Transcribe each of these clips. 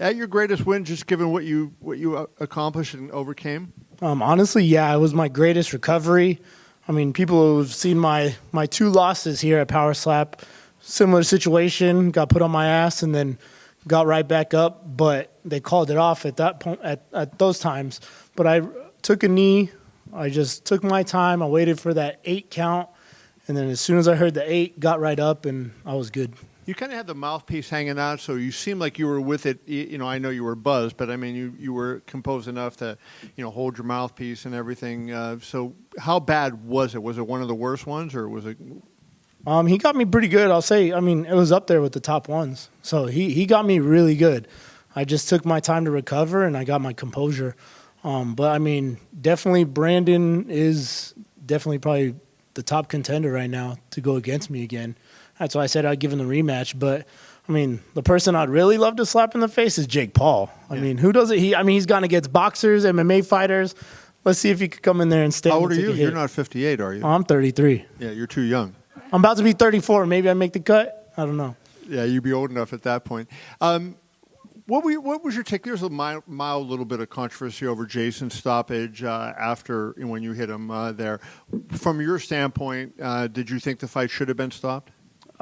At your greatest win, just given what you accomplished and overcame? Honestly, yeah, it was my greatest recovery. I mean, people who've seen my 2 losses here at Power Slap, similar situation, got put on my ass and then got right back up, but they called it off at that point, at those times. But I took a knee. I just took my time. I waited for that 8 count, and then as soon as I heard the 8, got right up, and I was good. You kind of had the mouthpiece hanging out, so you seemed like you were with it. You know, I know you were buzzed, but I mean, you were composed enough to, hold your mouthpiece and everything. So how bad was it? Was it one of the worst ones, or was it? He got me pretty good, I'll say. I mean, it was up there with the top ones. So he got me really good. I just took my time to recover, and I got my composure. But, I mean, definitely Branden is definitely probably the top contender right now to go against me again. That's why I said I'd give him the rematch. But, I mean, the person I'd really love to slap in the face is Jake Paul. I mean, who does it? He's gone against boxers, MMA fighters. Let's see if he could come in there and stand. How old are you? You're not 58, are you? Oh, I'm 33. Yeah, you're too young. I'm about to be 34. Maybe I make the cut. I don't know. Yeah, you'd be old enough at that point. What was your take? There's a mild little bit of controversy over Jason's stoppage after when you hit him there. From your standpoint, did you think the fight should have been stopped?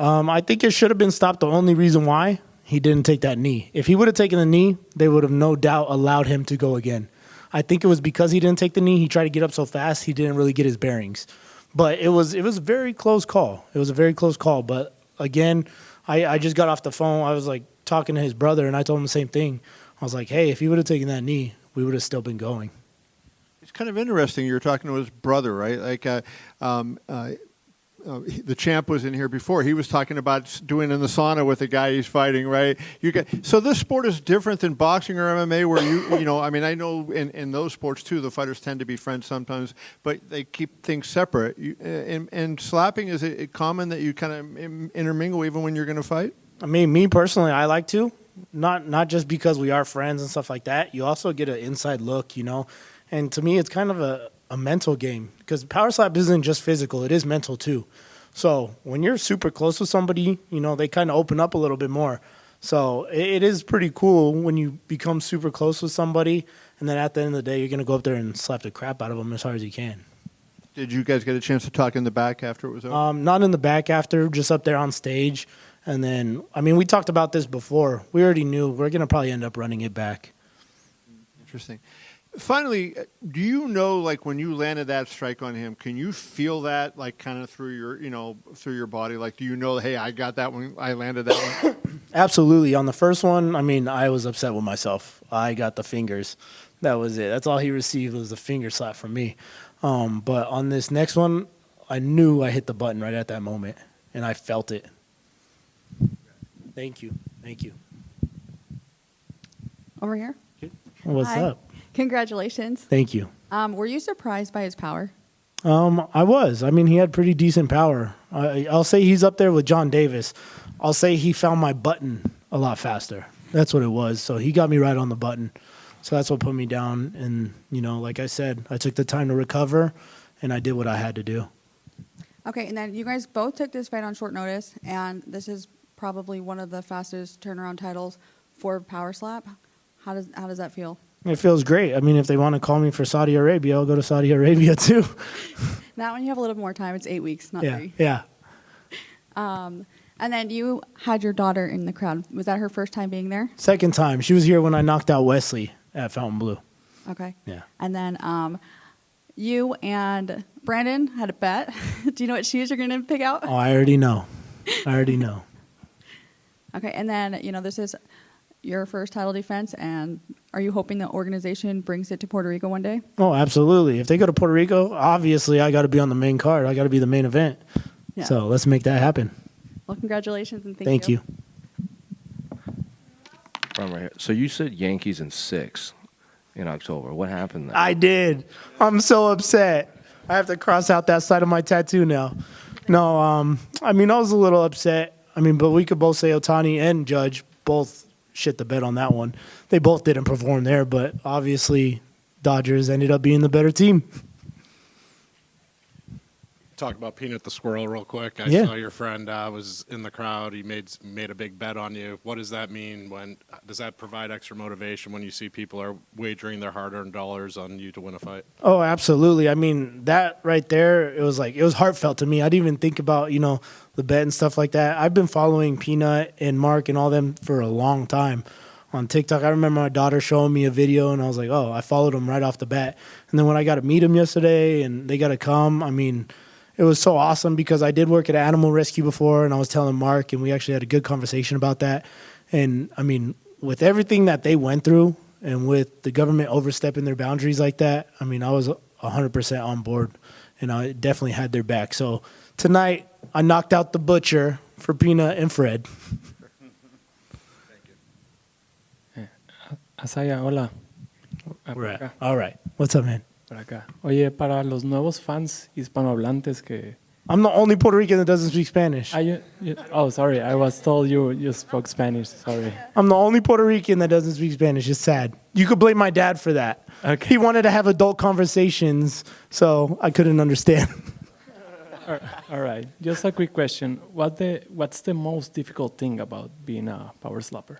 I think it should have been stopped. The only reason why he didn't take that knee. If he would have taken the knee, they would have no doubt allowed him to go again. I think it was because he didn't take the knee. He tried to get up so fast, he didn't really get his bearings. But it was a very close call. It was a very close call. But again, I just got off the phone. I was like talking to his brother, and I told him the same thing. I was like, hey, if he would have taken that knee, we would have still been going. It's kind of interesting. You're talking to his brother, right? Like the champ was in here before. He was talking about doing in the sauna with the guy he's fighting, right? So this sport is different than boxing or MMA, where I mean, I know in those sports too, the fighters tend to be friends sometimes, but they keep things separate. And slapping, is it common that you kind of intermingle even when you're going to fight? I mean, me personally, I like to. Not just because we are friends and stuff like that. You also get an inside look, And to me, it's kind of a mental game, because power slap isn't just physical, it is mental too. So when you're super close with somebody, they kind of open up a little bit more. So it is pretty cool when you become super close with somebody, and then at the end of the day, you're going to go up there and slap the crap out of them as hard as you can. Did you guys get a chance to talk in the back after it was over? Not in the back after, just up there on stage. And then, I mean, we talked about this before. We already knew we're going to probably end up running it back. Interesting. Finally, do you know, like, when you landed that strike on him, can you feel that, like, kind of through your body? Like, do you know, hey, I got that one, I landed that one? Absolutely. On the first one, I mean, I was upset with myself. I got the fingers. That was it. That's all he received was a finger slap from me. But on this next one, I knew I hit the button right at that moment, and I felt it. Thank you. Thank you. Over here. What's Hi. up? Congratulations. Thank you. Were you surprised by his power? I was. I mean, he had pretty decent power. I'll say he's up there with John Davis. I'll say he found my button a lot faster. That's what it was. So he got me right on the button. So that's what put me down. And, like I said, I took the time to recover, and I did what I had to do. Okay, and then you guys both took this fight on short notice, and this is probably one of the fastest turnaround titles for Power Slap. How does that feel? It feels great. I mean, if they want to call me for Saudi Arabia, I'll go to Saudi Arabia too. Now when you have a little more time, it's 8 weeks, not 3. Yeah. And then you had your daughter in the crowd. Was that her first time being there? Second time. She was here when I knocked out Wesley at Fountain Blue. Okay. Yeah. And then you and Branden had a bet. Do you know what shoes you're going to pick out? Oh, I already know. Okay, and then, this is your first title defense, and are you hoping the organization brings it to Puerto Rico one day? Oh, absolutely. If they go to Puerto Rico, obviously I got to be on the main card. I got to be the main event. Yeah. So let's make that happen. Well, congratulations and thank you. Right here. So you said Yankees in 6 in October. What happened there? I did. I'm so upset. I have to cross out that side of my tattoo now. No, I mean, I was a little upset. I mean, but we could both say Ohtani and Judge both shit the bed on that one. They both didn't perform there, but obviously Dodgers ended up being the better team. talk about Peanut the Squirrel real quick. I Yeah. saw your friend was in the crowd. He made a big bet on you. What does that mean? Does that provide extra motivation when you see people are wagering their hard-earned dollars on you to win a fight? Oh, absolutely. I mean, that right there, it was heartfelt to me. I didn't even think about, the bet and stuff like that. I've been following Peanut and Mark and all them for a long time on TikTok. I remember my daughter showing me a video, and I was like, oh, I followed them right off the bat. And then when I got to meet them yesterday and they got to come, I mean, it was so awesome because I did work at an animal rescue before, and I was telling Mark, and we actually had a good conversation about that. And, I mean, with everything that they went through and with the government overstepping their boundaries like that, I mean, I was 100% on board, and I definitely had their back. So tonight, I knocked out the butcher for Peanut and Fred. Asaya, hola. All right. What's up, man? Por acá. Oye, para los nuevos fans hispanohablantes que... I'm the only Puerto Rican that doesn't speak Spanish. Oh, sorry. I was told you spoke Spanish. Sorry. I'm the only Puerto Rican that doesn't speak Spanish. It's sad. You could blame my dad for that. Okay. He wanted to have adult conversations, so I couldn't understand. All right. Just a quick question. What's the most difficult thing about being a power slapper?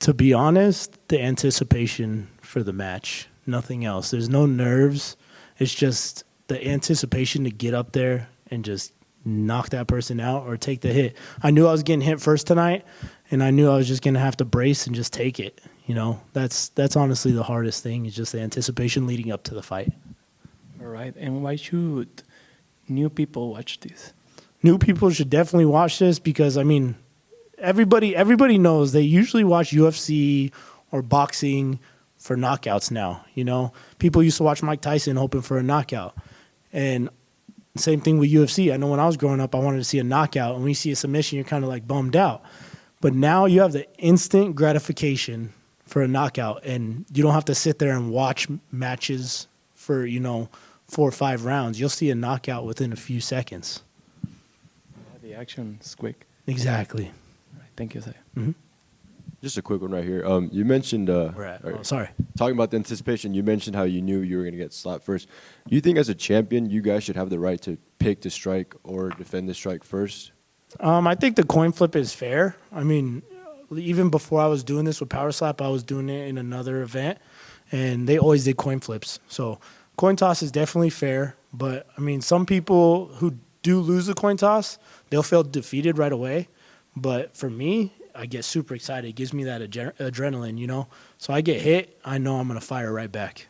To be honest, the anticipation for the match. Nothing else. There's no nerves. It's just the anticipation to get up there and just knock that person out or take the hit. I knew I was getting hit first tonight, and I knew I was just going to have to brace and just take it. That's honestly the hardest thing. Is just the anticipation leading up to the fight. All right. And why should new people watch this? New people should definitely watch this because, I mean, everybody knows they usually watch UFC or boxing for knockouts now. People used to watch Mike Tyson hoping for a knockout. And same thing with UFC. I know when I was growing up, I wanted to see a knockout. And when you see a submission, you're kind of like bummed out. But now you have the instant gratification for a knockout. And you don't have to sit there and watch matches for, 4 or 5 rounds. You'll see a knockout within a few seconds. The action is quick. Exactly. All right. Thank you, Isaiah. Mm-hmm. Just a quick one right here. You mentioned, Sorry. talking about the anticipation, you mentioned how you knew you were going to get slapped first. Do you think as a champion, you guys should have the right to pick the strike or defend the strike first? I think the coin flip is fair. I mean, even before I was doing this with Power Slap, I was doing it in another event, and they always did coin flips. So coin toss is definitely fair. But, I mean, some people who do lose the coin toss, they'll feel defeated right away. But for me, I get super excited. It gives me that adrenaline, So I get hit, I know I'm going to fire right back.